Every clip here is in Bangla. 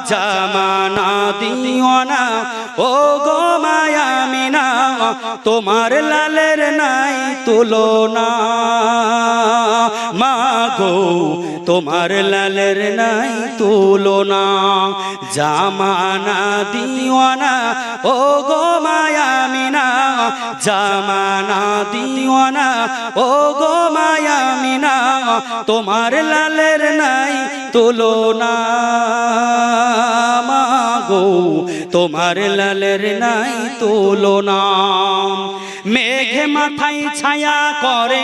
জামানা দিওয়ানা ও গো মায়ামিনা তোমার লালের নাই তুলনা মা গো তোমার লালের নাই তুলনা জামানা দিওয়ানা ও গো মায়ামিনা জামানা দিওয়ানা ও গো মায়ামিনা তোমার লালের নাই তুলনা মা গো তোমার লালের নাই তুলনা মেঘে মাথায় ছায়া করে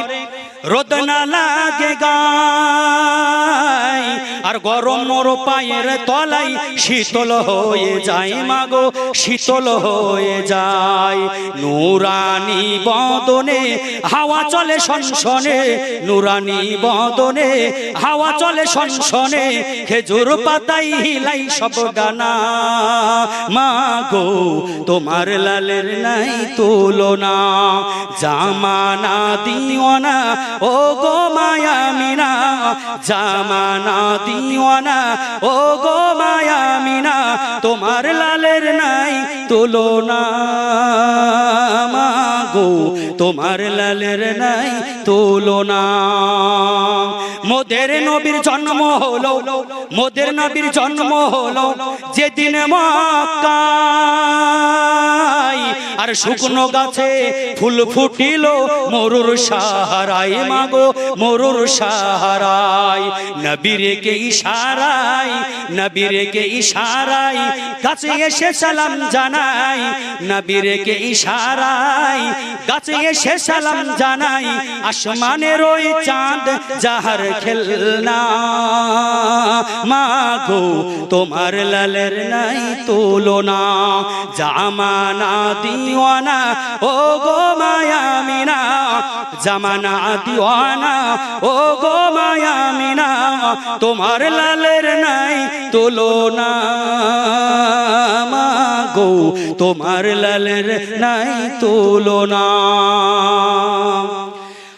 রোদ না লাগে গায় আর গরম মোর পায়ের তলায় শীতল হয়ে যায় মাগো শীতল হয়ে যায় নুরানি বদনে হাওয়া চলে সনসনে নুরানি বদনে হাওয়া চলে সনসনে খেজুর পাতাই হিলাই সব গানা মাগো তোমার লালের নাই তুলনা জামানা দিওয়ানা ও গো মায়ামিনা জামানা দিওয়ানা ও গো মায়ামিনা তোমার লালের নাই তুলনা মা গো তোমার লালের নাই তুলনা মোদের নবীর জন্ম হলো মোদের নবীর জন্ম হলো যেদিন মক্কায় আর শুকনো গাছে ফুল ফুটিল মরুর সাহারায় মাগো মরুর সাহারায় নবীরকে ইশারায় গাছে এসে সালাম জানাই নবীরকে ইশারায় গাছে এসে সালাম জানাই আসমানের ওই চাঁদ যাহার খেলনা মাগো তোমার লালের নাই তুলনা জামানা দিওয়ানা ও গো মায়ামিনা জামানা দিওয়ানা ও গো মায়ামিনা তোমার লালের নাই তুলনা মাগো তোমার লালের নাই তুলনা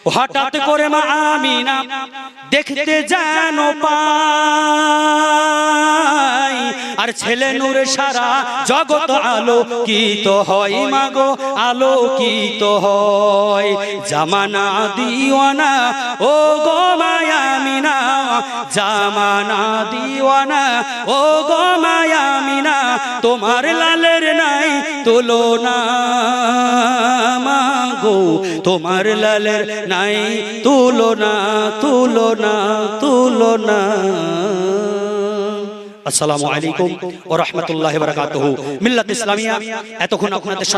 হঠাৎ করে মা আমিনা দেখতে যেন পাই আর ছেলে নূরে সারা জগৎ আলোকিত হয় মাগো আলোকিত হয় জামানা দিওয়ানা ও গো মায়ামিনা জামানা দিওয়ানা ও গো মায়ামিনা তোমার লালের নাই তুলনা মাগো তোমার লালের নাই তুলনা তুলনা তুলনা আসসালামু আলাইকুম ওয়া রাহমাতুল্লাহি ওয়া বারাকাতুহু মিল্লাত ইসলামিয়া এতক্ষণ আপনাদের